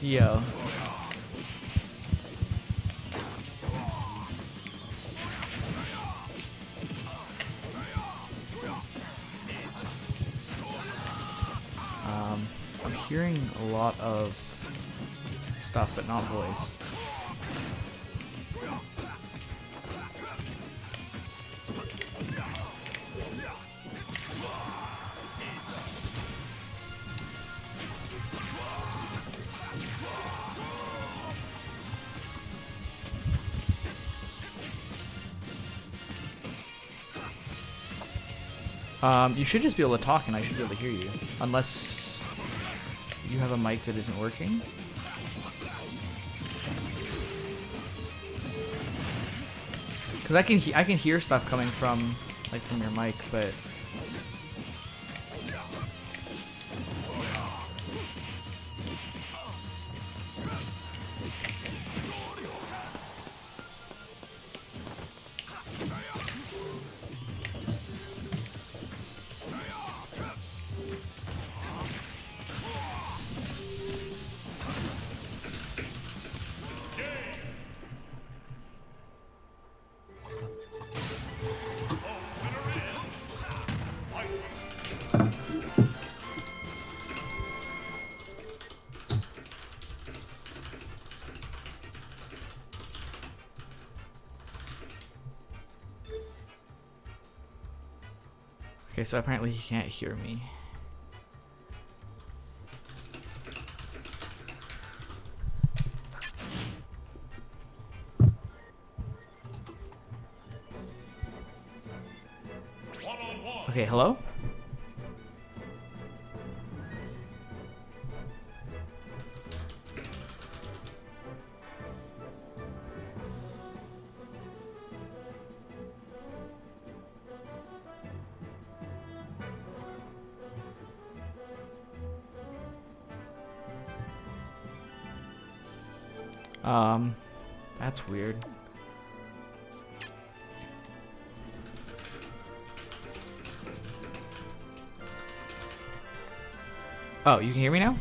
Yo. I'm hearing a lot of stuff, but not voice. You should just be able to talk and I should be able to hear you. Unless you have a mic that isn't working. Cause I can hear stuff coming from from your mic, but okay, so apparently he can't hear me. Okay, hello? That's weird. Oh, you can hear me now?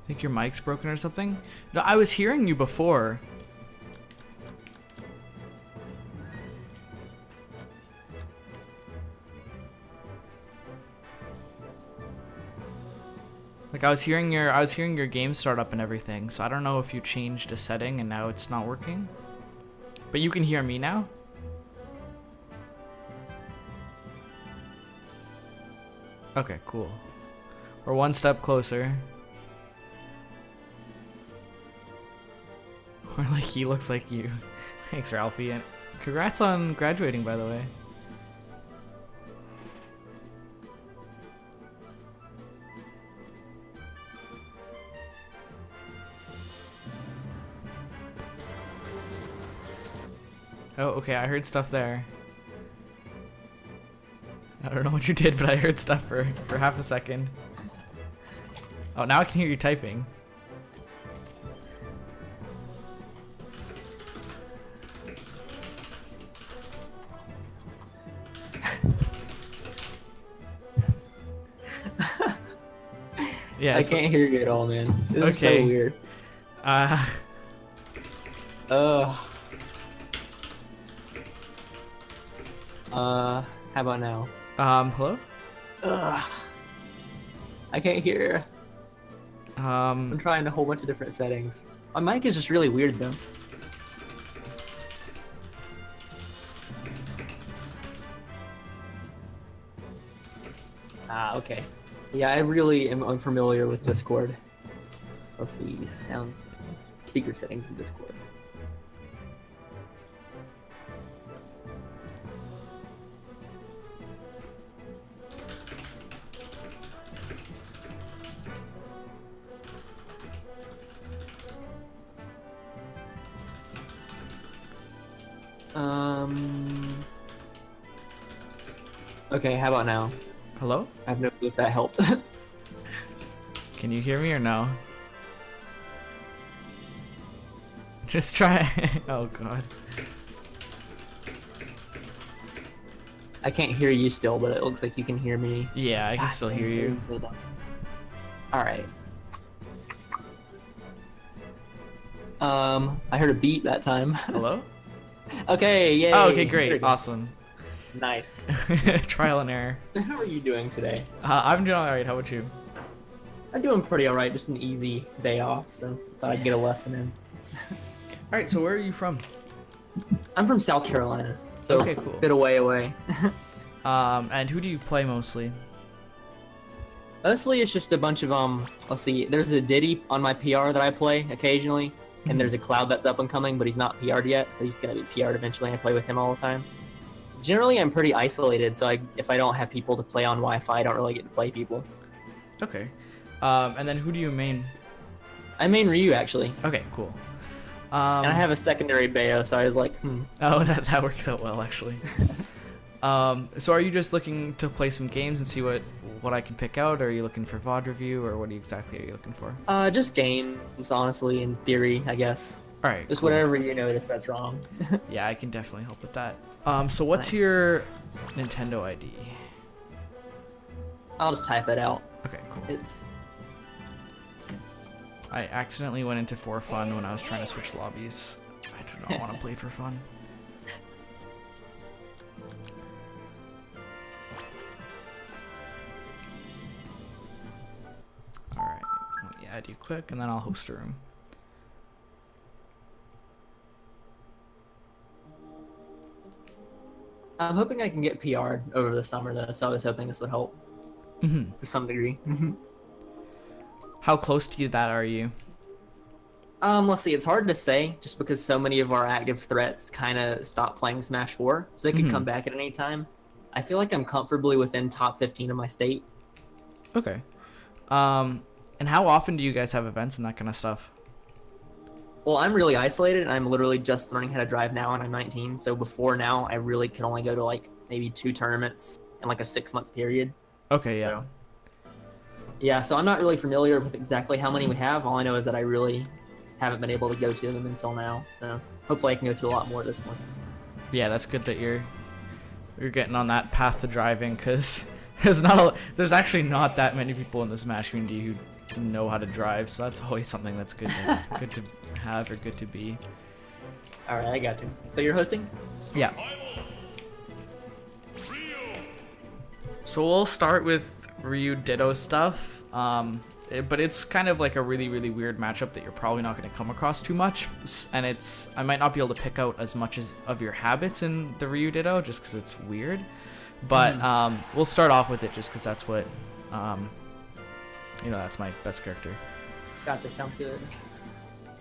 Think your mic's broken or something? No, I was hearing you before. Like I was hearing your game start up and everything, so I don't know if you changed a setting and now it's not working. But you can hear me now? Okay, cool. We're one step closer. Or like he looks like you. Thanks, Ralphie, and congrats on graduating, by the way. Oh, okay, I heard stuff there. I don't know what you did, but I heard stuff for half a second. Oh, now I can hear you typing. Yeah, I can't hear you at all, man. This is so weird. How about now? Hello? I can't hear. I'm trying a whole bunch of different settings. My mic is just really weird, though. Okay. Yeah, I really am unfamiliar with Discord. So let's see, sound settings, speaker settings in Discord. Okay, how about now? Hello? I have no clue if that helped. Can you hear me or no? Just try. Oh god. I can't hear you still, but it looks like you can hear me. Yeah, I can still hear you. All right. I heard a beat that time. Hello? Okay, yay. Oh, okay, great. Awesome. Nice. Trial and error. So how are you doing today? I'm doing alright. How about you? I'm doing pretty alright. Just an easy day off, so thought I'd get a lesson in. Alright, so where are you from? I'm from South Carolina, so Okay, cool. a bit away. And who do you play mostly? Mostly it's just a bunch of, let's see, there's a Diddy on my PR that I play occasionally, and there's a Cloud that's up and coming, but he's not PR'd yet, but he's going to be PR'd eventually, and I play with him all the time. Generally, I'm pretty isolated, so if I don't have people to play on Wi-Fi, I don't really get to play people. Okay. And then who do you main? I main Ryu, actually. Okay, cool. And I have a secondary Bayo, so I was like, Oh, that works out well, actually. So are you just looking to play some games and see what I can pick out, or are you looking for VOD review, or what exactly are you looking for? Just games, honestly, in theory, I guess. Alright, Just cool. whatever you notice that's wrong. Yeah, I can definitely help with that. So what's your Nintendo ID? I'll just type it out. Okay, cool. It's... I accidentally went into for fun when I was trying to switch lobbies. I do not want to play for fun. Alright, let me add you quick and then I'll host a room. I'm hoping I can get PR'd over the summer, though, so I was hoping this would help to some degree. How close to that are you? Let's see, it's hard to say, just because so many of our active threats kind of stopped playing Smash 4, so they could come back at any time. I feel like I'm comfortably within top 15 of my state. Okay. And how often do you guys have events and that kind of stuff? Well, I'm really isolated, and I'm literally just learning how to drive now, and I'm 19, so before now, I really could only go to, like, maybe 2 tournaments in, like, a 6-month period. Okay, yeah. So, yeah, so I'm not really familiar with exactly how many we have. All I know is that I really haven't been able to go to them until now, so hopefully I can go to a lot more this month. Yeah, that's good that you're getting on that path to driving, because there's actually not that many people in the Smash community who know how to drive, so that's always something that's good to have or good to be. All right, I got you. So you're hosting? Yeah. So we'll start with Ryu Ditto stuff, but it's kind of like a really, really weird matchup that you're probably not going to come across too much, and I might not be able to pick out as much of your habits in the Ryu Ditto just because it's weird, but we'll start off with it just because that's what, that's my best character. Gotcha, sounds good.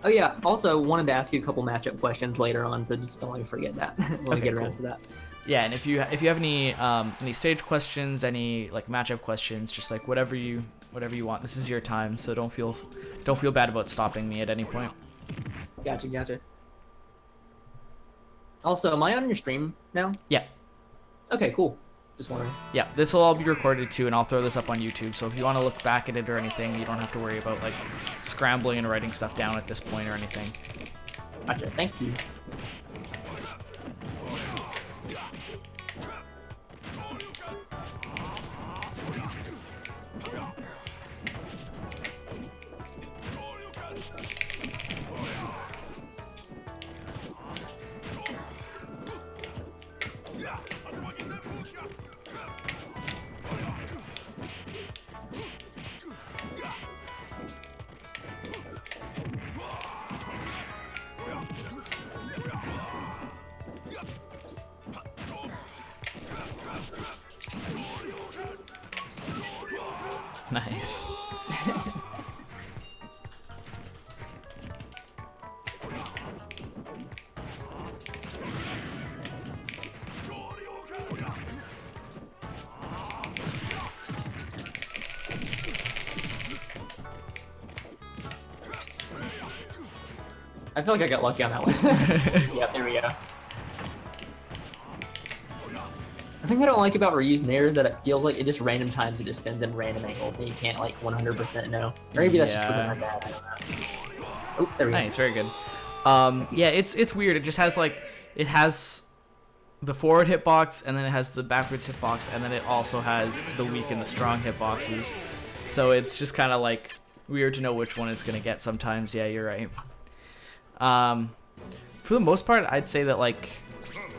Oh yeah, also wanted to ask you a couple matchup questions later on, so just don't let me forget that when we get around to that. Yeah, and if you have any stage questions, any like matchup questions, just like whatever you want. This is your time, so don't feel bad about stopping me at any point. Gotcha. Also, am I on your stream now? Yeah. Okay, cool. Just wondering. Yeah, this will all be recorded too, and I'll throw this up on YouTube. So if you want to look back at it or anything, you don't have to worry about like scrambling and writing stuff down at this point or anything. Gotcha. Thank you. Nice. I feel like I got lucky on that one. Yeah, there we go. The thing I don't like about Ryu's Nair is that it feels like it just random times it just sends in random angles and you can't like 100% know. Or maybe that's just because I'm bad, I don't know. Oh, there we go. Nice, very good. Yeah, it's weird. It just has like it has the forward hitbox, and then it has the backwards hitbox, and then it also has the weak and the strong hitboxes. So it's just kind of like weird to know which one it's gonna get sometimes. Yeah, you're right. For the most part, I'd say that like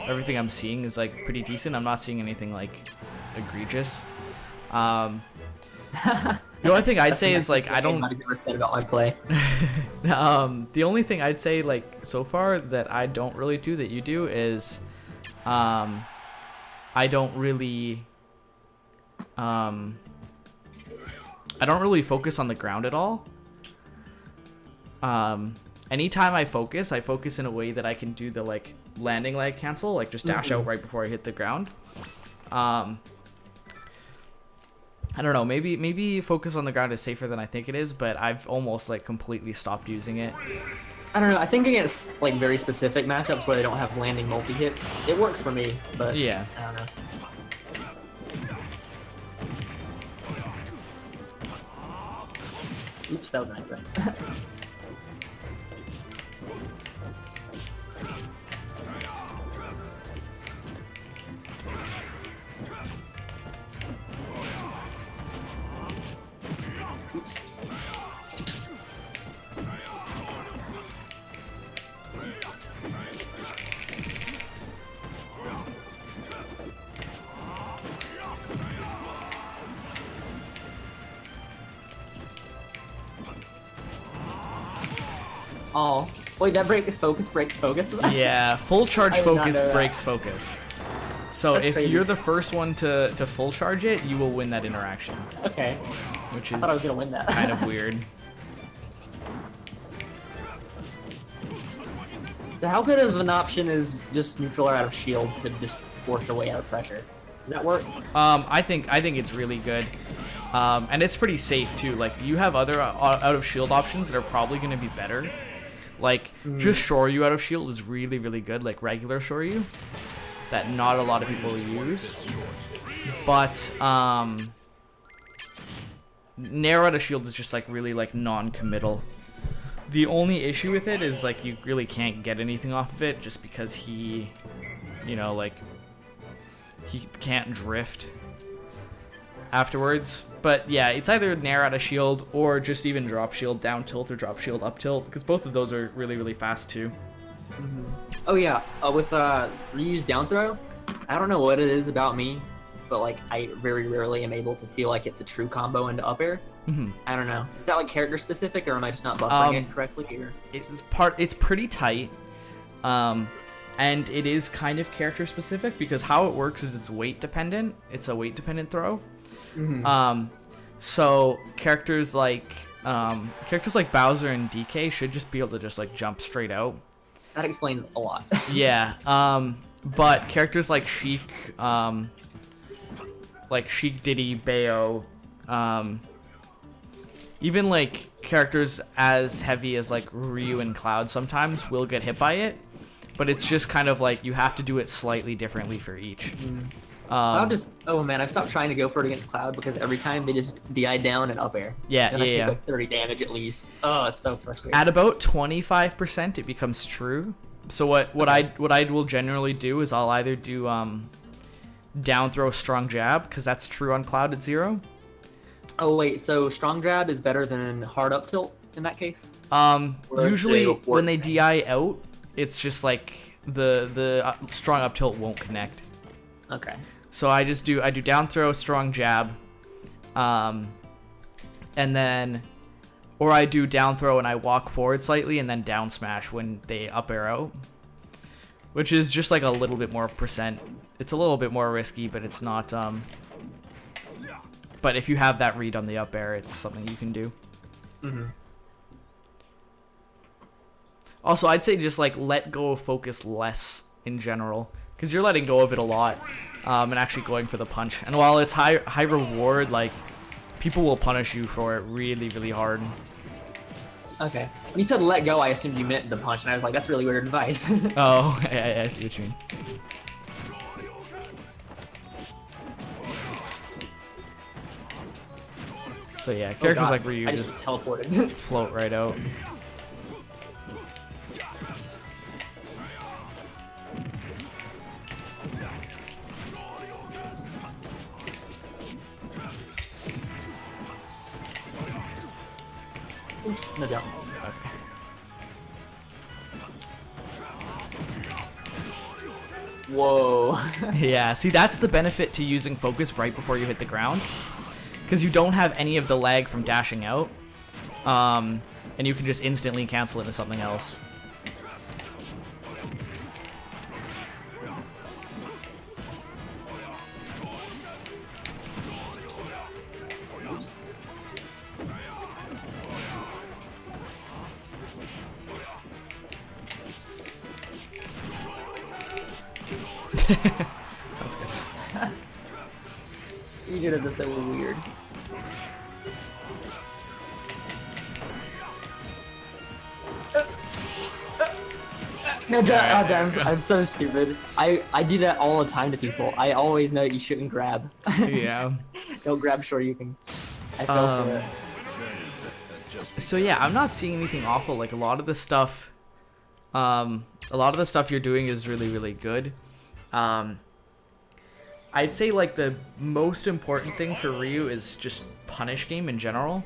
everything I'm seeing is like pretty decent. I'm not seeing anything like egregious. The only thing I'd say is like I don't. Anybody's ever said about my play. The only thing I'd say like so far that I don't really do that you do is, I don't really focus on the ground at all. Anytime I focus in a way that I can do the like landing leg cancel, like just dash out right before I hit the ground. I don't know, maybe focus on the ground is safer than I think it is, but I've almost like completely stopped using it. I don't know, I think against like very specific matchups where they don't have landing multi-hits, it works for me, but yeah. I don't know. Oops, that was an accident. Oops. Oh, wait, that breaks focus? Yeah, full charge I did not focus know that. breaks focus. So That's if crazy. you're the first one to full charge it, you will win that interaction, Okay, which I is thought I was gonna win that. kind of weird. So how good of an option is just neutral or out of shield to just force your way out of pressure? Does that work? I think it's really good, and it's pretty safe too. Like you have other out of shield options that are probably going to be better. Like just Shoryu out of shield is really really good. Like regular Shoryu, that not a lot of people use. But Nair out of shield is just like really like non-committal. The only issue with it is like you really can't get anything off of it just because he, you know, like he can't drift afterwards. But yeah, it's either Nair out of shield or just even drop shield down tilt or drop shield up tilt, because both of those are really really fast too. Oh yeah, with Ryu's down throw, I don't know what it is about me, but like I very rarely am able to feel like it's a true combo into up air. I don't know. Is that like character specific, or am I just not buffering it correctly here? It's pretty tight, and it is kind of character specific because how it works is it's weight dependent. It's a weight dependent throw. So characters like Bowser and DK should just be able to just like jump straight out. That explains a lot. Yeah. But characters like Sheik, Diddy, Bayo, even like characters as heavy as like Ryu and Cloud sometimes will get hit by it, but it's just kind of like you have to do it slightly differently for each. Oh man, I've stopped trying to go for it against Cloud because every time they just DI down and up air. Yeah, and I take yeah. like 30 damage at least. Oh, it's so frustrating. At about 25%, it becomes true. So what I will generally do is I'll either do down throw strong jab, because that's true on Cloud at 0. Oh wait, so strong jab is better than hard up tilt in that case? Usually they when they work DI out, it's just like the strong up tilt won't connect. Okay. So I do down throw, strong jab, and then, or I do down throw and I walk forward slightly and then down smash when they up air out, which is just like a little bit more percent. It's a little bit more risky, but it's not. But if you have that read on the up air, it's something you can do. Also, I'd say just like let go of focus less in general, because you're letting go of it a lot, and actually going for the punch. And while it's high reward, like people will punish you for it really really hard. Okay. When you said let go, I assumed you meant the punch, and I was like, that's really weird advice. Oh, I see what you mean. So yeah, characters like Ryu I just teleported. float right out. Oops, no jump. Okay. Whoa. Yeah, see, that's the benefit to using focus right before you hit the ground, because you don't have any of the lag from dashing out, and you can just instantly cancel it into something else. Oops. That's good. You did it so weird. No, I'm so stupid. I do that all the time to people. I always know you shouldn't grab. Yeah. Don't grab sure you can. I fell for it. So yeah, I'm not seeing anything awful. Like a lot of the stuff you're doing is really, really good. I'd say like the most important thing for Ryu is just punish game in general.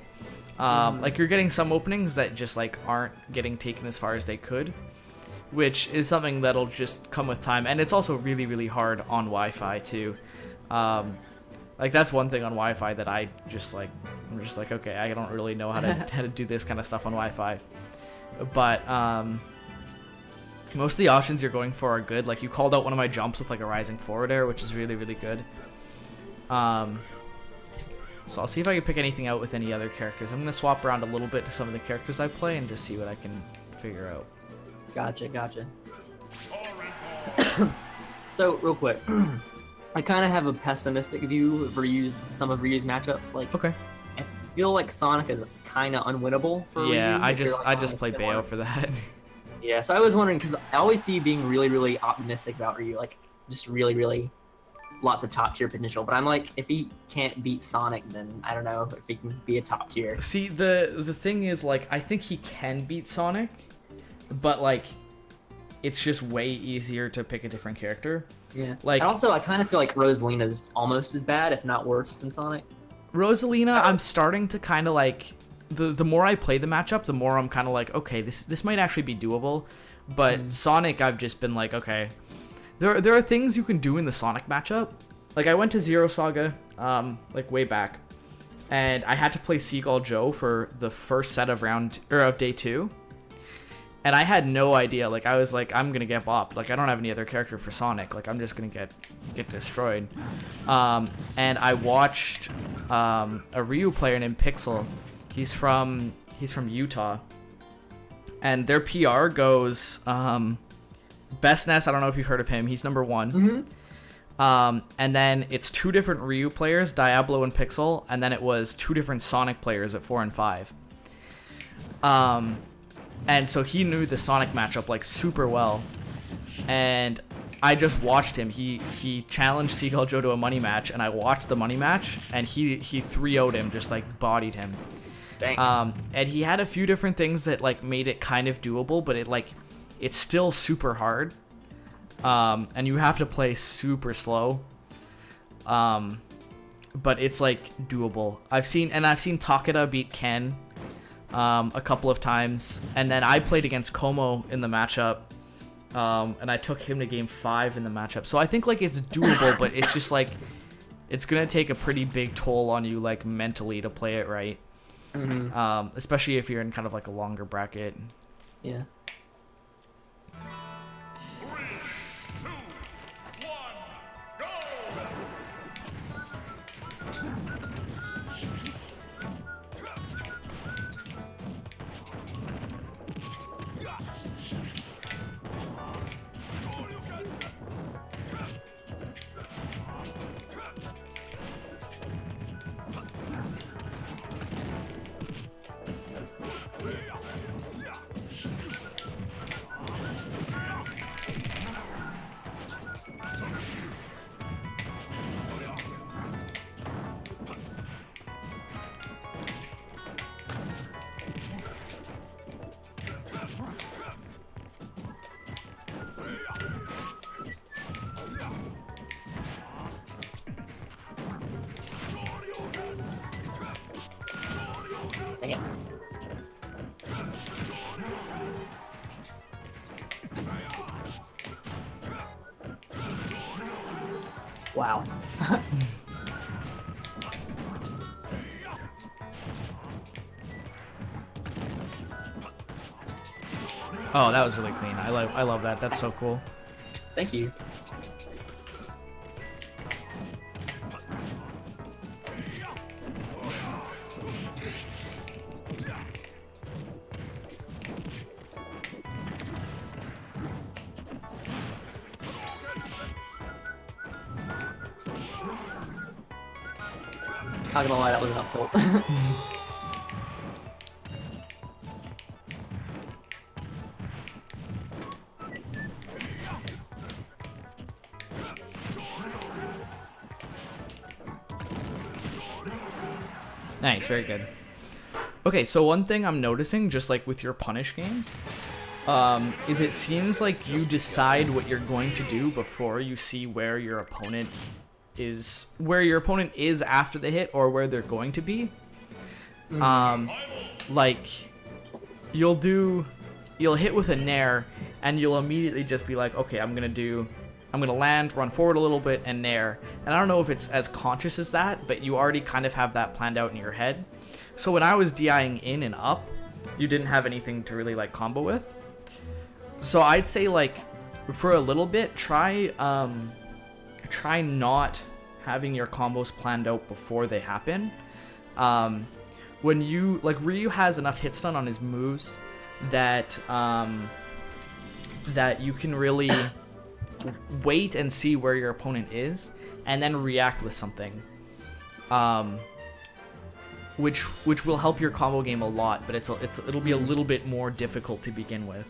Like you're getting some openings that just like aren't getting taken as far as they could, which is something that'll just come with time. And it's also really, really hard on Wi-Fi too. Like that's one thing on Wi-Fi that I'm just like, okay, I don't really know how to do this kind of stuff on Wi-Fi. But most of the options you're going for are good. Like you called out one of my jumps with like a rising forward air, which is really, really good. So I'll see if I can pick anything out with any other characters. I'm gonna swap around a little bit to some of the characters I play and just see what I can figure out. Gotcha. So real quick, I kind of have a pessimistic view of some of Ryu's matchups. Like, Okay. I feel like Sonic is kind of unwinnable for Yeah, Ryu. I if you're, just like, play on a Bayo similar- for that. Yeah, so I was wondering because I always see you being really, really optimistic about Ryu, like just really, really lots of top tier potential. But I'm like, if he can't beat Sonic, then I don't know if he can be a top tier. See, the thing is, like, I think he can beat Sonic, but like, it's just way easier to pick a different character. Yeah. Like, And also, I kind of feel like Rosalina's almost as bad, if not worse, than Sonic. Rosalina, I'm starting to kind of like, the more I play the matchup, the more I'm kind of like, okay, this might actually be doable. But Sonic, I've just been like, okay, there are things you can do in the Sonic matchup. Like I went to Zero Saga, like way back, and I had to play Seagull Joe for the first set of day 2. And I had no idea. Like I was like, I'm gonna get bopped. Like I don't have any other character for Sonic. Like I'm just gonna get destroyed. And I watched a Ryu player named Pixel. He's from Utah, and their PR goes Best Nest. I don't know if you've heard of him. He's number 1. And then it's 2 different Ryu players, Diablo and Pixel, and then it was 2 different Sonic players at 4 and 5. And so he knew the Sonic matchup like super well, and I just watched him. He challenged Seagull Joe to a money match, and I watched the money match, and he 3-0'd him, just like bodied him. Dang. And he had a few different things that like made it kind of doable, but it's still super hard. And you have to play super slow. But it's like doable. I've seen Takeda beat Ken a couple of times, and then I played against Como in the matchup, and I took him to game 5 in the matchup. So I think like it's doable, but it's just like it's gonna take a pretty big toll on you like mentally to play it right. Especially if you're in kind of like a longer bracket. Yeah. Dang it. Wow. Oh, that was really clean. I love that. That's so cool. Thank you. Not gonna lie, that was an up tilt. Nice, very good. Okay, so one thing I'm noticing, just like with your punish game, is it seems like you decide what you're going to do before you see where your opponent is after the hit or where they're going to be. Like you'll hit with a nair and you'll immediately just be like, okay, I'm gonna land, run forward a little bit, and nair. And I don't know if it's as conscious as that, but you already kind of have that planned out in your head. So when I was DIing in and up, you didn't have anything to really like combo with. So I'd say like for a little bit, try not having your combos planned out before they happen. When you like Ryu has enough hit stun on his moves that that you can really wait and see where your opponent is and then react with something, which will help your combo game a lot, but it'll be a little bit more difficult to begin with.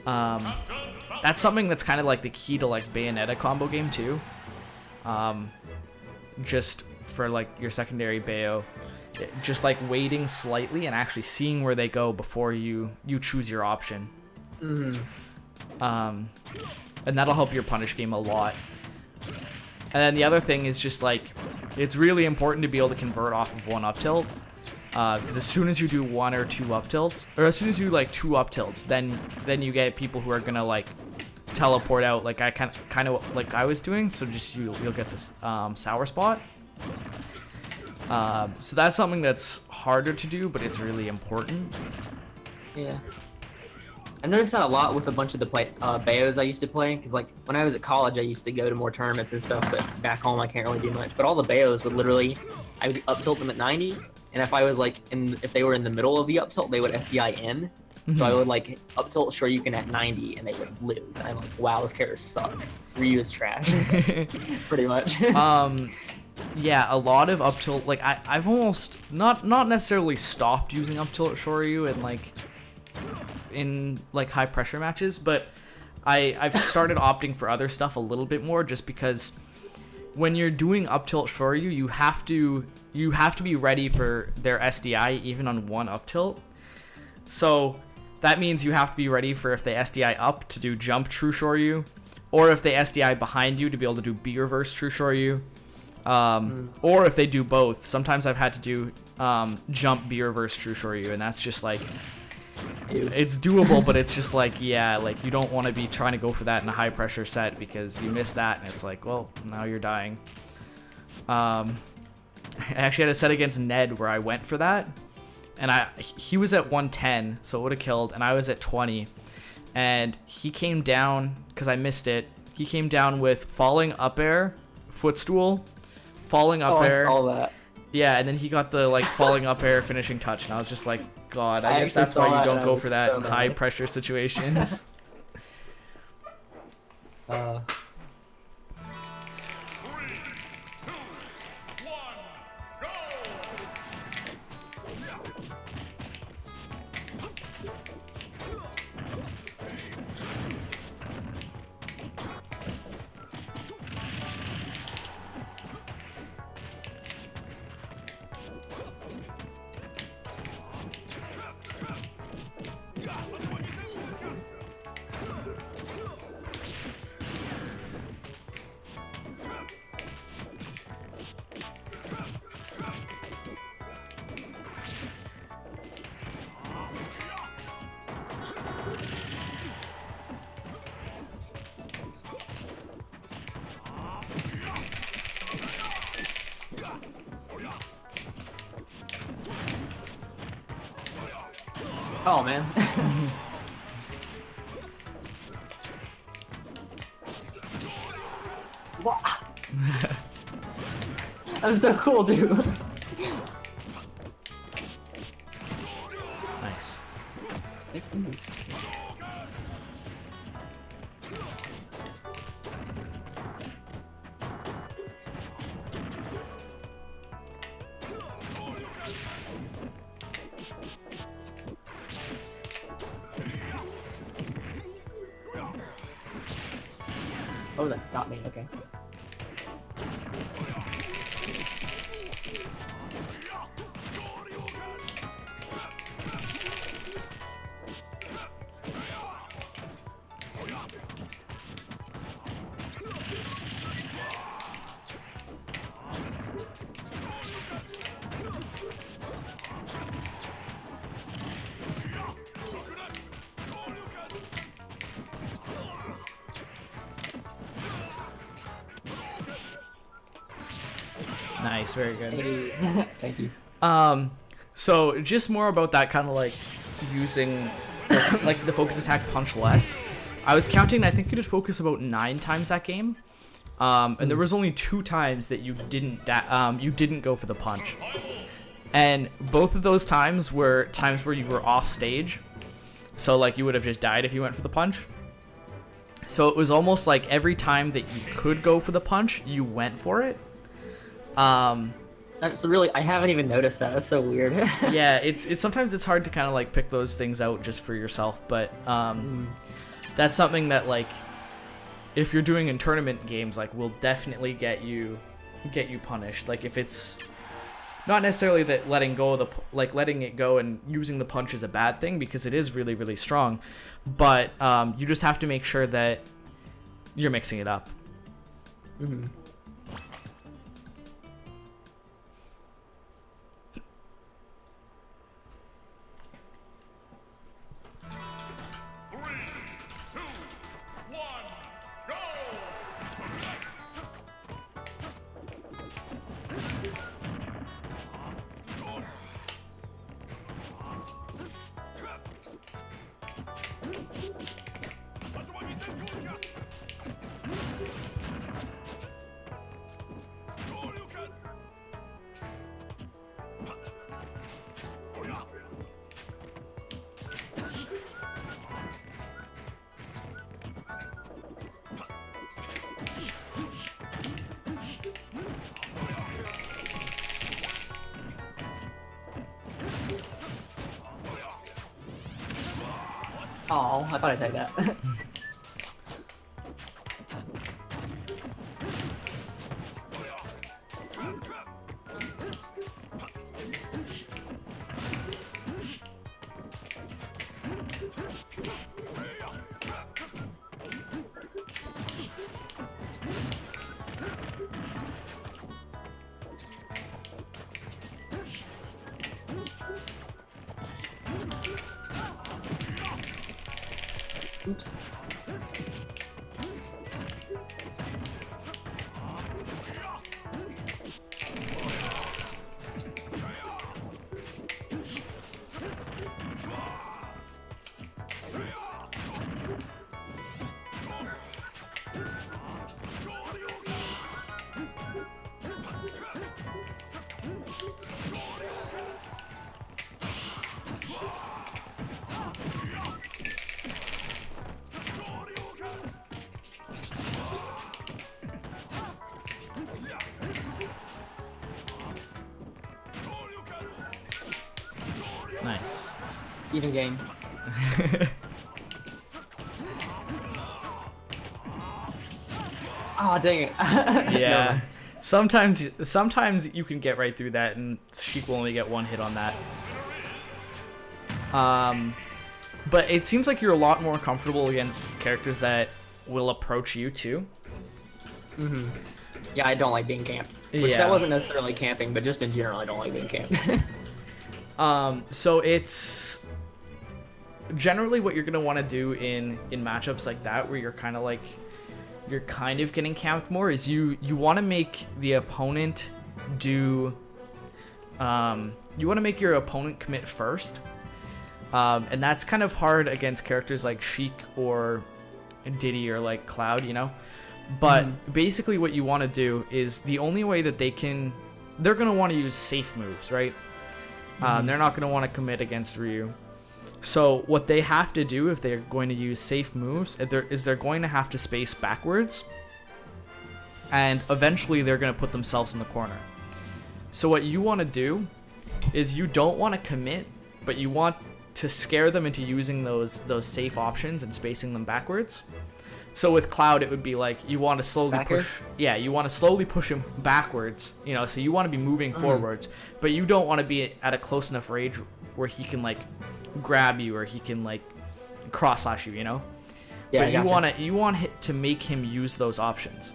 That's something that's kind of like the key to like Bayonetta combo game too. Just for like your secondary Bayo, just like waiting slightly and actually seeing where they go before you choose your option. And that'll help your punish game a lot. And then the other thing is just like, it's really important to be able to convert off of one up tilt. Because as soon as you do one or two up tilts, or as soon as you do like two up tilts, then you get people who are gonna like teleport out, like I kind of like I was doing. So just you'll get this sour spot. So that's something that's harder to do, but it's really important. Yeah. I noticed that a lot with a bunch of the Bayos I used to play, because like when I was at college I used to go to more tournaments and stuff, but back home I can't really do much. But all the Bayos would literally, I would up tilt them at 90, and if I was like if they were in the middle of the up tilt, they would SDI in. So I would like up tilt Shoryuken at 90 and they would live. And I'm like, wow, this character sucks. Ryu is trash. Pretty much. Yeah, a lot of up tilt, like I've almost not necessarily stopped using up tilt Shoryu and like in like high pressure matches, but I've started opting for other stuff a little bit more, just because when you're doing up tilt Shoryu, you have to be ready for their SDI even on one up tilt. So that means you have to be ready for if they SDI up to do jump true Shoryu, or if they SDI behind you to be able to do B reverse true Shoryu, or if they do both. Sometimes I've had to do jump B reverse true Shoryu, and that's just like, it's doable, but it's just like, yeah, like you don't want to be trying to go for that in a high pressure set, because you miss that and it's like, well, now you're dying. I actually had a set against Ned where I went for that, and he was at 110, so it would have killed, and I was at 20, and he came down because I missed it. He came down with falling up air, footstool, falling up air. I saw that. Yeah, and then he got the like falling up air finishing touch, and I was just like, God, I guess that's why you don't go for that in high pressure situations. Oh man. What? That's so cool, dude. Nice. Oh, that got me. Okay. Nice, very good. Hey. Thank you. So just more about that kind of like using like the focus attack punch less. I was counting, I think you did focus about 9 times that game. And there was only 2 times that you didn't go for the punch. And both of those times were times where you were off stage. So like you would have just died if you went for the punch. So it was almost like every time that you could go for the punch, you went for it. So really, I haven't even noticed that. That's so weird. Yeah, it's sometimes it's hard to kind of like pick those things out just for yourself, but that's something that like if you're doing in tournament games like will definitely get you punished. Like if it's not necessarily that letting it go and using the punch is a bad thing because it is really really strong, but you just have to make sure that you're mixing it up. Mm-hmm. Oh, I thought I said that. Oops. Nice. Even game. Oh, dang it. Yeah. Sometimes you can get right through that and Sheik will only get 1 hit on that. But it seems like you're a lot more comfortable against characters that will approach you too. Mm-hmm. Yeah, I don't like being camped. Which Yeah. that wasn't necessarily camping, but just in general, I don't like being camped. So it's generally what you're gonna want to do in matchups like that, where you're kind of getting camped more, is you want to make the opponent do, you want to make your opponent commit first. And that's kind of hard against characters like Sheik or Diddy or like Cloud, you know. But basically what you want to do is the only way that they're going to want to use safe moves, right? They're not going to want to commit against Ryu. So what they have to do if they're going to use safe moves is they're going to have to space backwards, and eventually they're going to put themselves in the corner. So what you want to do is you don't want to commit, but you want to scare them into using those safe options and spacing them backwards. So with Cloud, it would be like you want to slowly you want to slowly push him backwards, you know, so you want to be moving forwards, but you don't want to be at a close enough range where he can like grab you or he can like cross slash you, you know. But you want to make him use those options.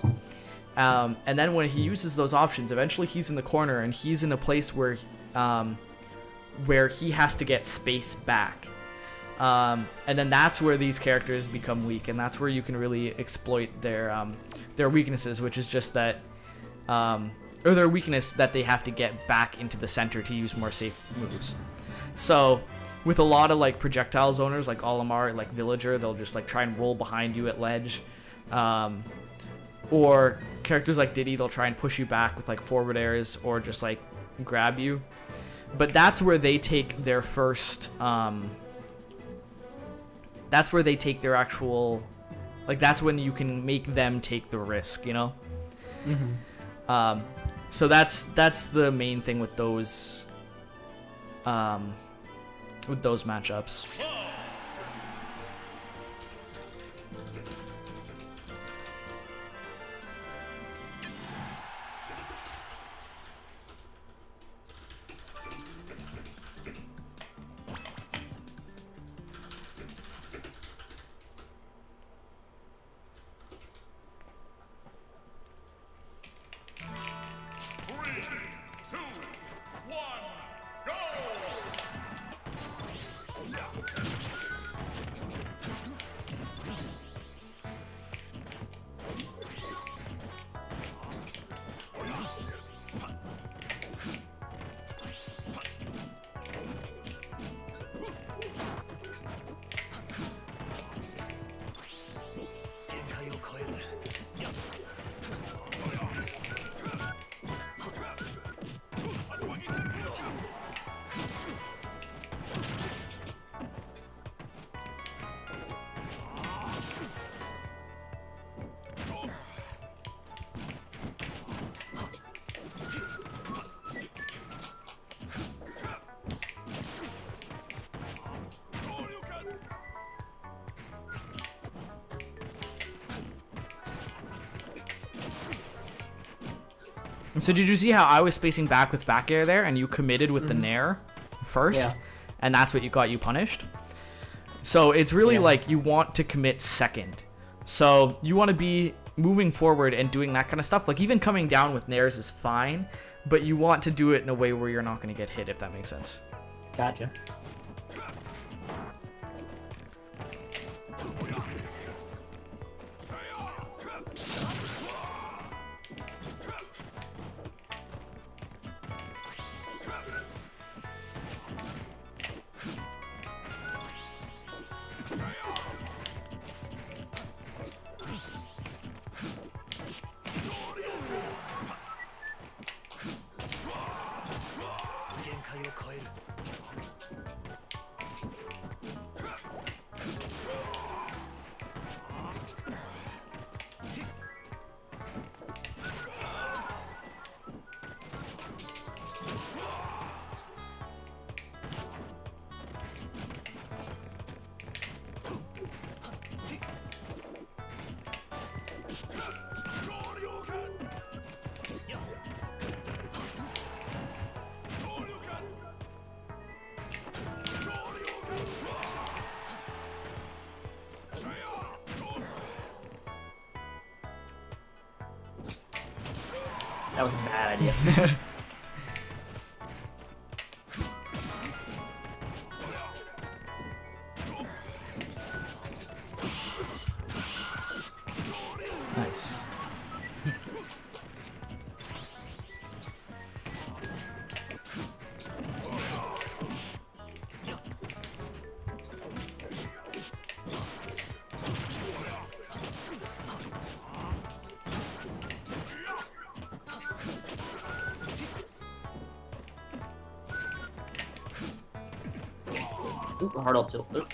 And then when he uses those options, eventually he's in the corner and he's in a place where he has to get space back. And then that's where these characters become weak, and that's where you can really exploit their weaknesses, which is just that, or their weakness that they have to get back into the center to use more safe moves. So with a lot of like projectile zoners like Olimar, like Villager, they'll just like try and roll behind you at ledge. Or characters like Diddy, they'll try and push you back with like forward airs or just like grab you. But that's where they take their first, that's where they take their actual, like that's when you can make them take the risk, you know? So that's the main thing with those matchups. So did you see how I was spacing back with back air there and you committed with the nair first? And that's what got you punished? So it's really like you want to commit second. So you want to be moving forward and doing that kind of stuff. Like even coming down with nairs is fine, but you want to do it in a way where you're not going to get hit, if that makes sense. Gotcha. That was a bad idea. Nice. Ooh, hard up tilt. Ooh.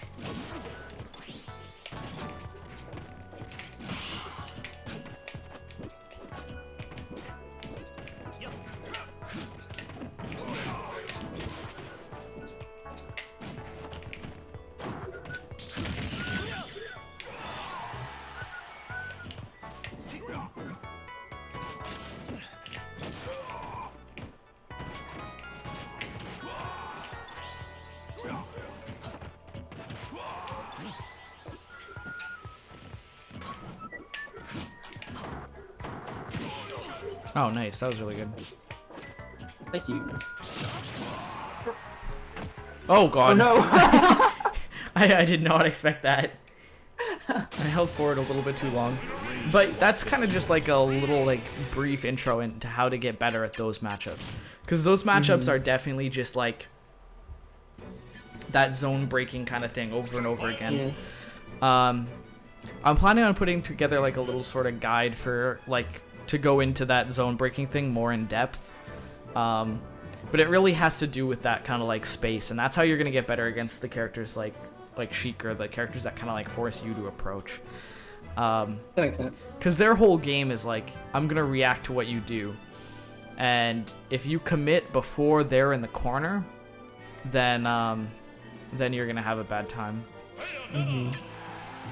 Oh, nice. That was really good. Thank you. Oh, God. Oh, no. I did not expect that. I held forward a little bit too long. But that's kind of just like a little like brief intro into how to get better at those matchups. Because those matchups are definitely just like that zone breaking kind of thing over and over again. Yeah. I'm planning on putting together like a little sort of guide for like to go into that zone breaking thing more in depth. But it really has to do with that kind of like space, and that's how you're gonna get better against the characters like Sheik, or the characters that kind of like force you to approach. That makes sense. Because their whole game is like, I'm gonna react to what you do, and if you commit before they're in the corner, then you're gonna have a bad time. I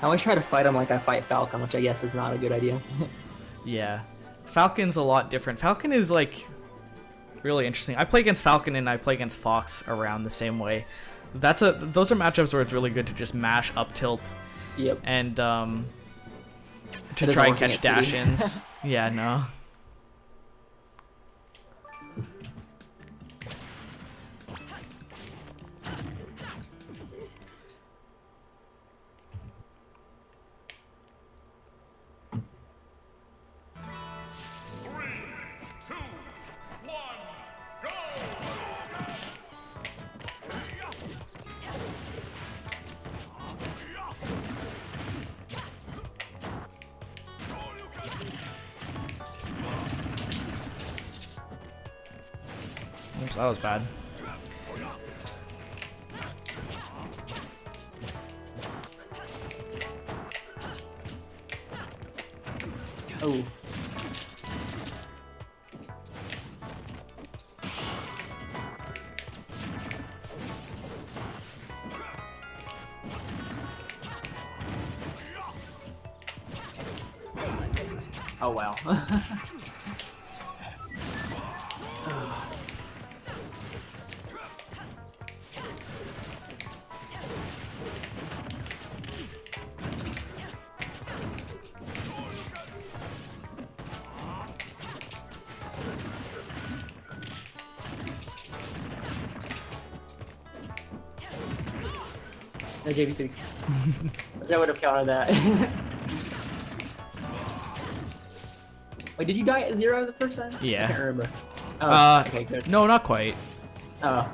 always try to fight him like I fight Falcon, which I guess is not a good idea. Yeah, Falcon's a lot different. Falcon is like really interesting. I play against Falcon and I play against Fox around the same way. Those are matchups where it's really good to just mash up tilt. Yep. And to try and catch dash-ins. Yeah, no. Oops, that was bad. Oh. Oh wow. No JV3. I would have countered that. Wait, did you die at 0 the first time? Yeah. I can't remember. Oh, okay, good. No, not quite. Oh.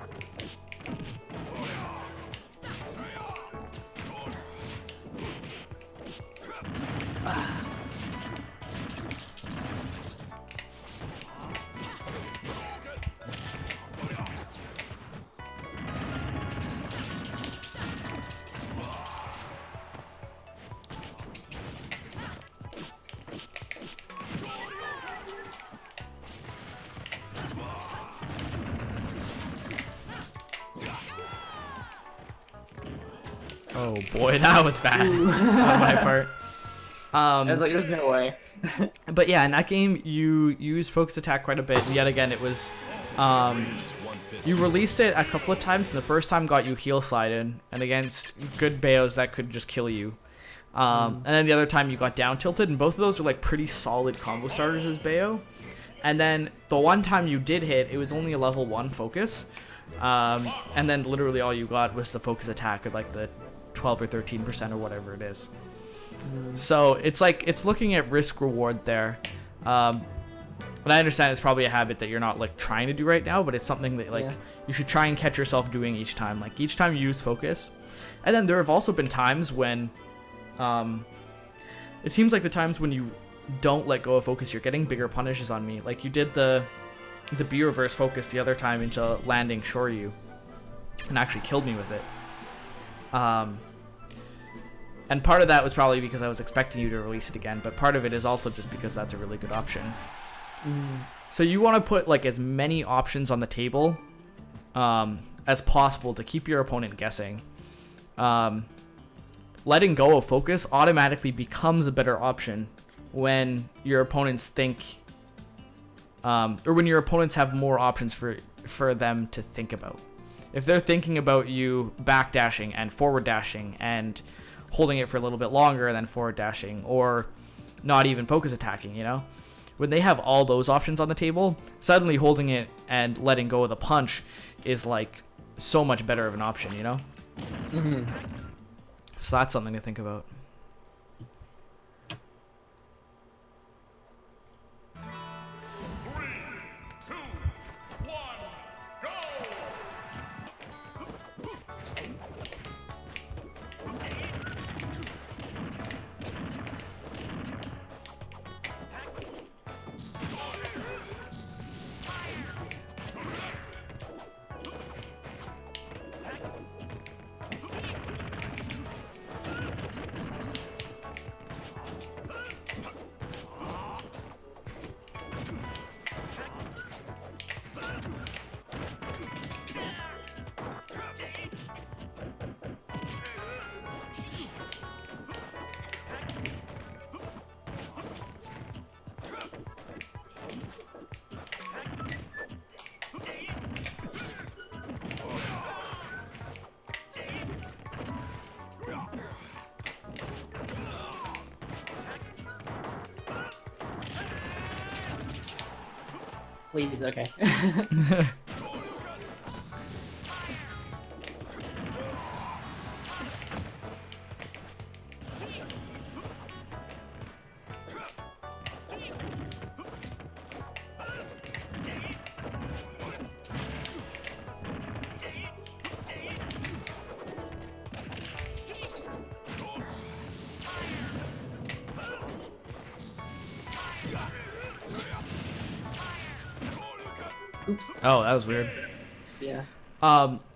Oh boy, that was bad on my part. I was like, there's no way. But yeah, in that game, you used focus attack quite a bit, and yet again, it was, you released it a couple of times, and the first time got you heal slided, and against good Baos, that could just kill you. And then the other time you got down tilted, and both of those are like pretty solid combo starters as Bao. And then the one time you did hit, it was only a level 1 focus, and then literally all you got was the focus attack at like the 12 or 13% or whatever it is. So it's like, it's looking at risk reward there. But I understand it's probably a habit that you're not like trying to do right now, but it's something that like you should try and catch yourself doing each time. Like each time you use focus. And then there have also been times when it seems like the times when you don't let go of focus, you're getting bigger punishes on me. Like you did the B reverse focus the other time into landing Shoryu and actually killed me with it. And part of that was probably because I was expecting you to release it again, but part of it is also just because that's a really good option. So you want to put like as many options on the table as possible to keep your opponent guessing. Letting go of focus automatically becomes a better option when your opponents think, or when your opponents have more options for them to think about. If they're thinking about you backdashing and forward dashing and holding it for a little bit longer and then forward dashing, or not even focus attacking, you know, when they have all those options on the table, suddenly holding it and letting go of the punch is like so much better of an option, you know. So that's something to think about. Please, okay. Oops. Oh, that was weird. Yeah.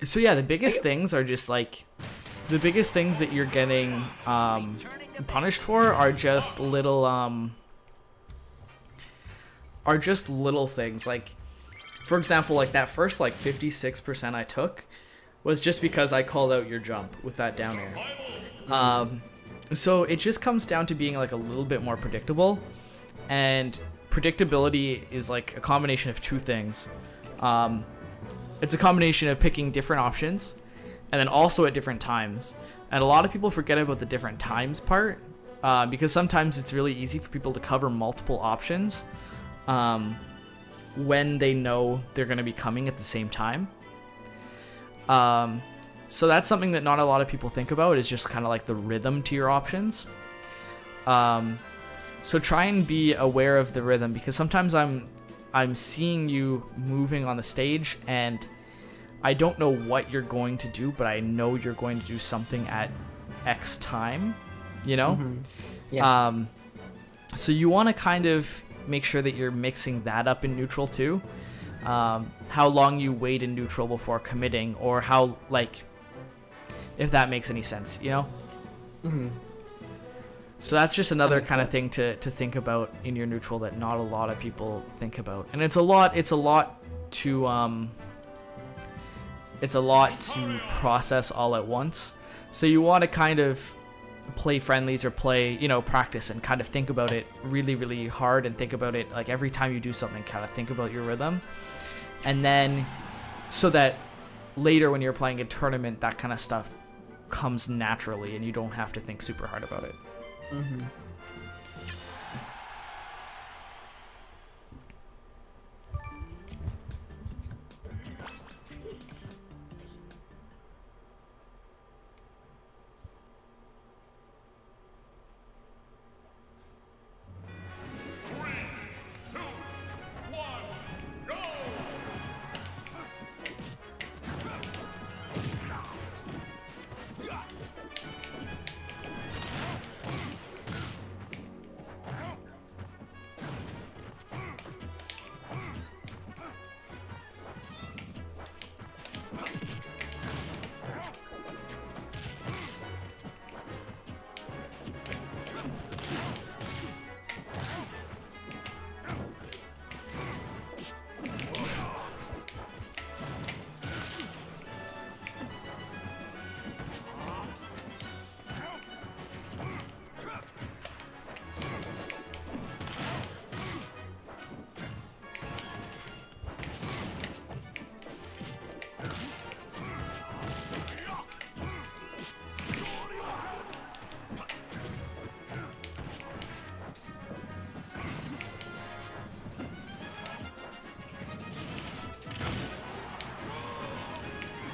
So yeah, the biggest things are just like, the biggest things that you're getting punished for are just little things. Like, for example, like that first like 56% I took was just because I called out your jump with that down air. So it just comes down to being like a little bit more predictable, and predictability is like a combination of two things. It's a combination of picking different options and then also at different times. And a lot of people forget about the different times part, because sometimes it's really easy for people to cover multiple options when they know they're going to be coming at the same time. So that's something that not a lot of people think about, is just kind of like the rhythm to your options. So try and be aware of the rhythm, because sometimes I'm seeing you moving on the stage and I don't know what you're going to do, but I know you're going to do something at X time, you know? Yeah. So you want to kind of make sure that you're mixing that up in neutral too. How long you wait in neutral before committing, or how, like, if that makes any sense, you know? So that's just another kind of thing to think about in your neutral that not a lot of people think about. And it's a lot to process all at once. So you want to kind of play friendlies or play, you know, practice and kind of think about it really, really hard, and think about it like every time you do something, kind of think about your rhythm. And then so that later when you're playing a tournament, that kind of stuff comes naturally and you don't have to think super hard about it.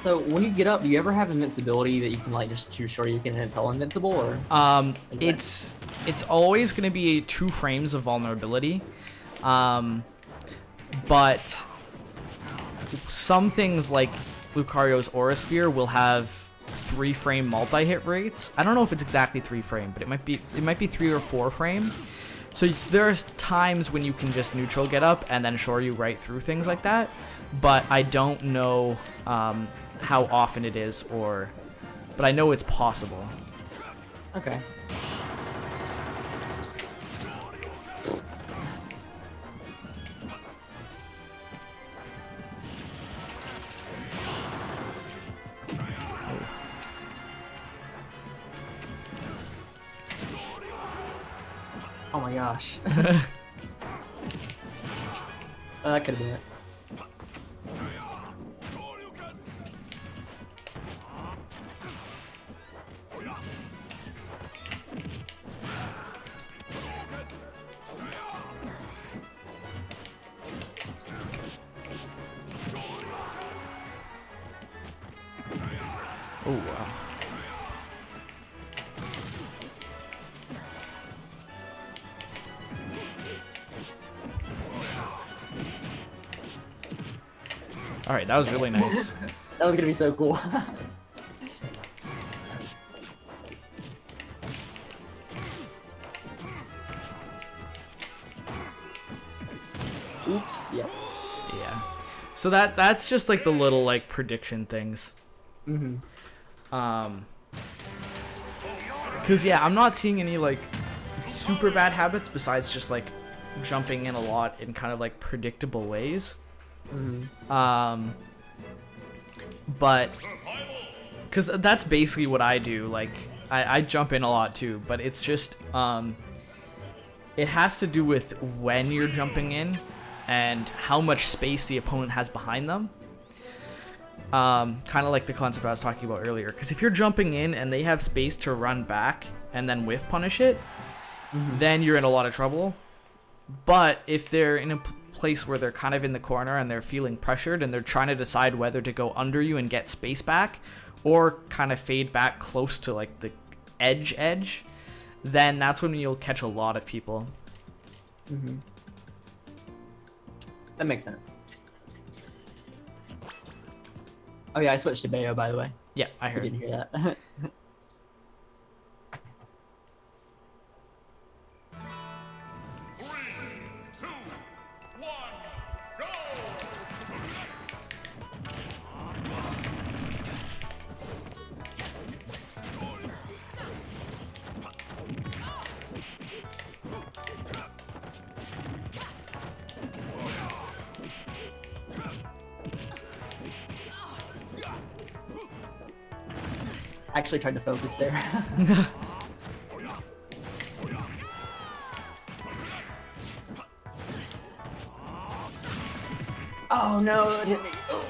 So when you get up, do you ever have invincibility that you can like just choose Shoryuken and it's all invincible, or? It's always going to be 2 frames of vulnerability, but some things like Lucario's Aura Sphere will have 3-frame multi-hit rates. I don't know if it's exactly 3-frame, but it might be 3 or 4-frame. So there's times when you can just neutral get up and then Shoryu right through things like that, but I don't know how often it is, but I know it's possible. Okay. Oh my gosh. That could have been it. Oh, wow. All right, that was really nice. That was gonna be so cool. Oops. Yep. Yeah. So that's just like the little like prediction things. Mm-hmm. Cause yeah, I'm not seeing any like super bad habits besides just like jumping in a lot in kind of like predictable ways. Mm-hmm. But cause that's basically what I do. Like I jump in a lot too, but it's just it has to do with when you're jumping in and how much space the opponent has behind them. Kind of like the concept I was talking about earlier. Because if you're jumping in and they have space to run back and then whiff punish it, then you're in a lot of trouble. But if they're in a place where they're kind of in the corner and they're feeling pressured and they're trying to decide whether to go under you and get space back or kind of fade back close to like the edge, then that's when you'll catch a lot of people. Mm-hmm. That makes sense. Oh yeah, I switched to Bayo, by the way. Yeah, I I heard. didn't hear that. I actually tried to focus there. Oh no, that hit me. Oh.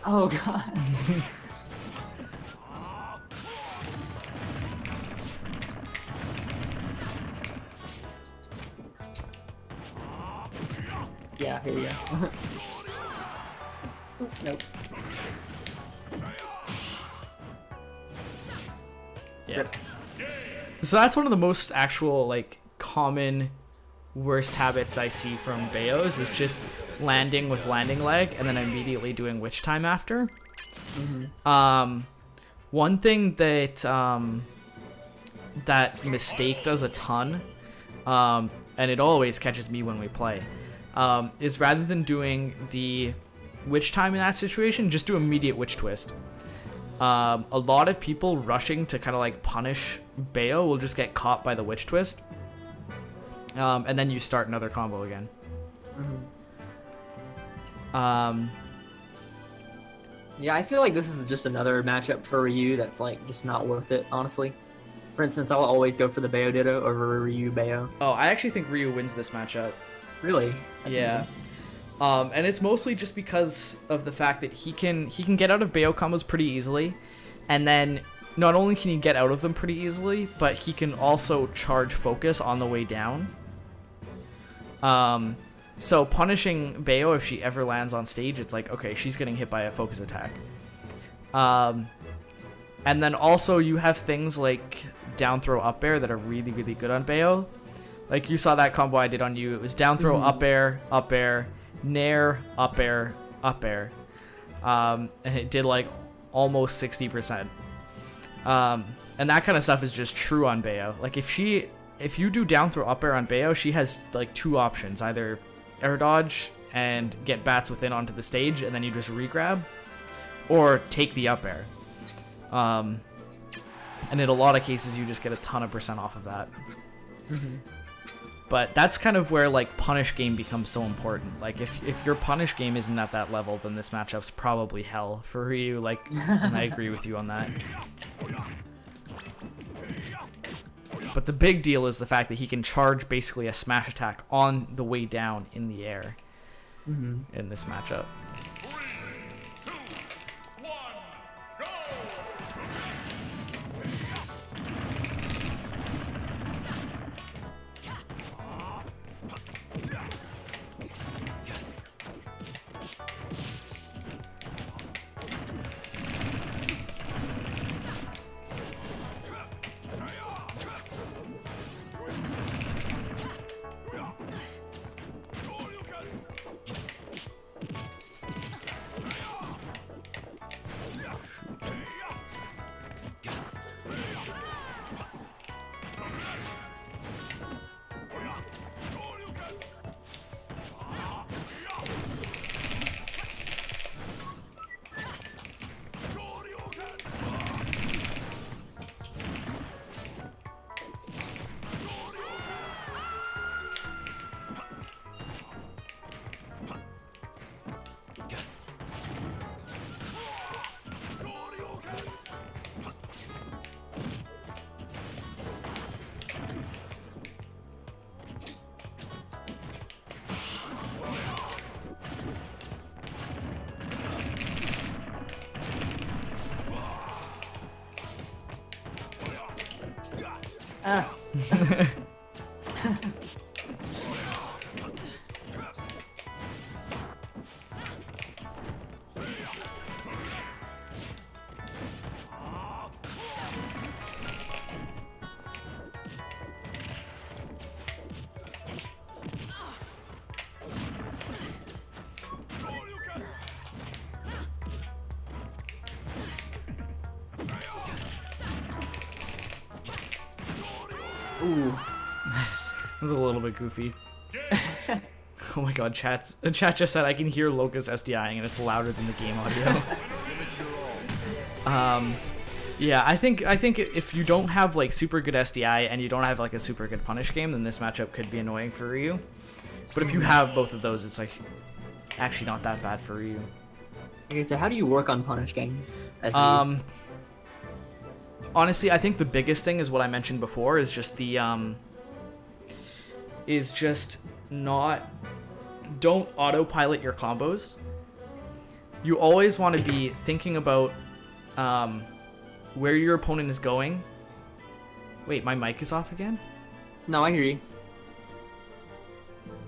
Oh god. Yeah, here we go. Nope. Yeah. So that's one of the most actual like common worst habits I see from Bayos is just landing with landing leg and then immediately doing witch time after. One thing that that mistake does a ton, and it always catches me when we play, is rather than doing the witch time in that situation, just do immediate witch twist. A lot of people rushing to kind of like punish Bayo will just get caught by the witch twist. And then you start another combo again. Yeah, I feel like this is just another matchup for Ryu that's like just not worth it, honestly. For instance, I'll always go for the Bayo Ditto over Ryu Bayo. Oh, I actually think Ryu wins this matchup. Really? That's Yeah. amazing. And it's mostly just because of the fact that he can get out of Bayo combos pretty easily, and then not only can he get out of them pretty easily, but he can also charge focus on the way down. So punishing Bayo if she ever lands on stage, it's like, okay, she's getting hit by a focus attack. And then also you have things like down throw up air that are really, really good on Bayo. Like you saw that combo I did on you. It was down throw, up air, nair, up air, up air. And it did like almost 60%. And that kind of stuff is just true on Bayo. Like if you do down throw up air on Bayo, she has like two options: either air dodge and get bats within onto the stage, and then you just regrab, or take the up air. And in a lot of cases, you just get a ton of % off of that. But that's kind of where like punish game becomes so important. Like if your punish game isn't at that level, then this matchup's probably hell for Ryu. Like, and I agree with you on that. But the big deal is the fact that he can charge basically a smash attack on the way down in the air in this matchup. Ah. Ooh. It was a little bit goofy. Oh my god, chat just said I can hear Locust SDIing and it's louder than the game audio. Yeah, I think if you don't have like super good SDI and you don't have like a super good punish game, then this matchup could be annoying for Ryu. But if you have both of those, it's like actually not that bad for Ryu. Okay, so how do you work on punish game? Honestly, I think the biggest thing is what I mentioned before, is just the don't autopilot your combos. You always want to be thinking about where your opponent is going. Wait, my mic is off again? No, I hear you.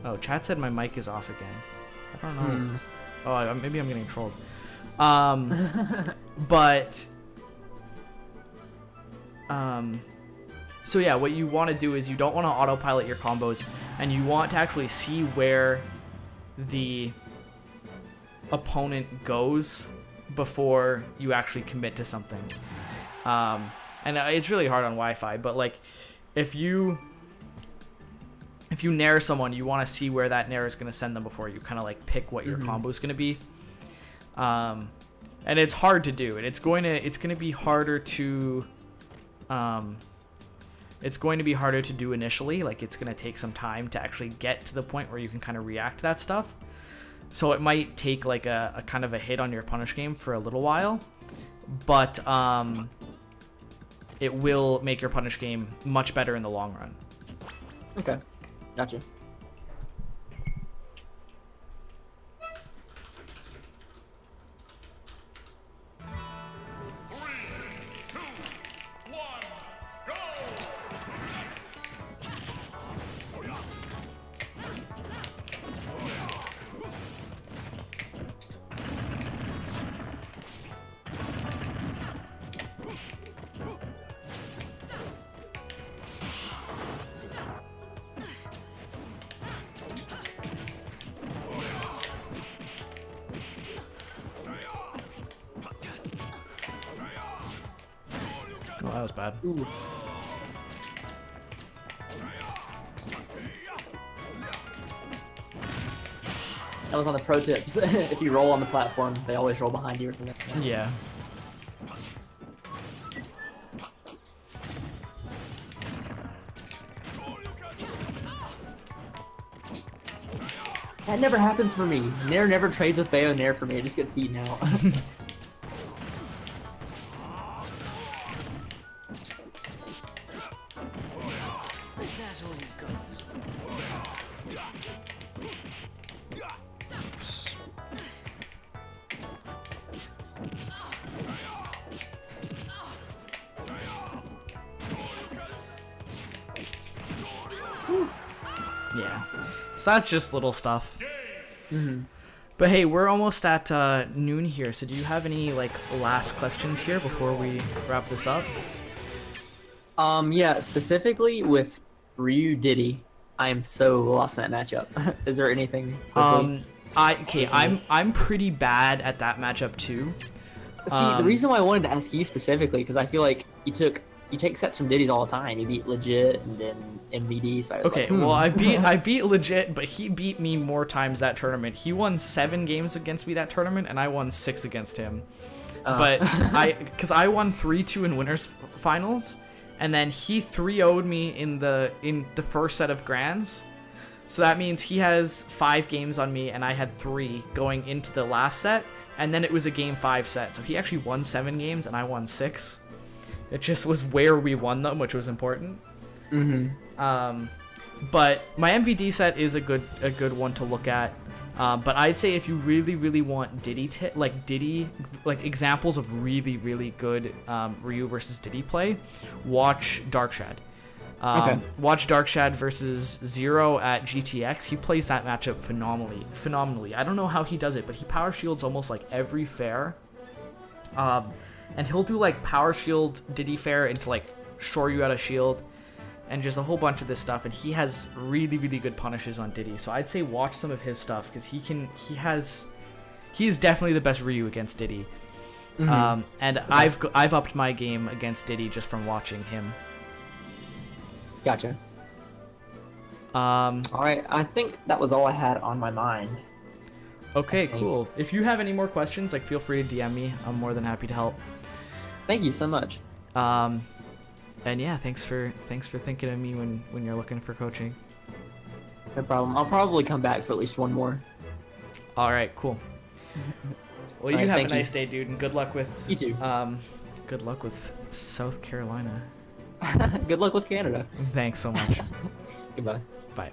Oh, chat said my mic is off again. I don't know. Oh, maybe I'm getting trolled. So yeah, what you want to do is you don't want to autopilot your combos, and you want to actually see where the opponent goes before you actually commit to something. And it's really hard on Wi-Fi, but like if you nair someone, you want to see where that nair is going to send them before you kind of like pick what your combo is going to be. And it's hard to do, and it's going to be harder to do initially. Like it's going to take some time to actually get to the point where you can kind of react to that stuff. So it might take like a kind of a hit on your punish game for a little while, but it will make your punish game much better in the long run. Okay, gotcha. Oh, that was bad. Ooh. That was on the pro tips. If you roll on the platform, they always roll behind you or something. Yeah. That never happens for me. Nair never trades with Bayo Nair for me. It just gets beaten out. Yeah. So that's just little stuff. Mm-hmm. But hey, we're almost at noon here. So do you have any like last questions here before we wrap this up? Yeah, specifically with Ryu Diddy, I am so lost in that matchup. Is there anything quickly? I'm pretty bad at that matchup too. See, the reason why I wanted to ask you specifically, because I feel like you take sets from Diddy's all the time. You beat Legit and then MVD. So I was Okay, like, well I beat Legit, but he beat me more times that tournament. He won 7 games against me that tournament, and I won 6 against him. But because I won 3-2 in winners finals, and then he 3-0'd me in the first set of grands. So that means he has 5 games on me, and I had 3 going into the last set, and then it was a game 5 set. So he actually won 7 games, and I won 6. It just was where we won them, which was important. Mm-hmm. But my MVD set is a good one to look at. But I'd say if you really want Diddy examples of really good Ryu versus Diddy play, watch Darkshad. Okay. Watch Darkshad versus Zero at GTX. He plays that matchup phenomenally. I don't know how he does it, but he power shields almost like every fair. And he'll do like power shield Diddy fair into like shore you out of shield and just a whole bunch of this stuff, and he has really good punishes on Diddy. So I'd say watch some of his stuff because he is definitely the best Ryu against Diddy. Mm-hmm. And Okay. I've upped my game against Diddy just from watching him. Gotcha. All right, I think that was all I had on my mind. Okay, cool. If you have any more questions, like feel free to DM me. I'm more than happy to help. Thank you so much. And yeah, thanks for thinking of me when you're looking for coaching. No problem. I'll probably come back for at least one more. All right, cool. Well, you All right, have a thank you. nice day, dude, and good luck with You too. good luck with South Carolina. Good luck with Canada. Thanks so much. Goodbye. Bye.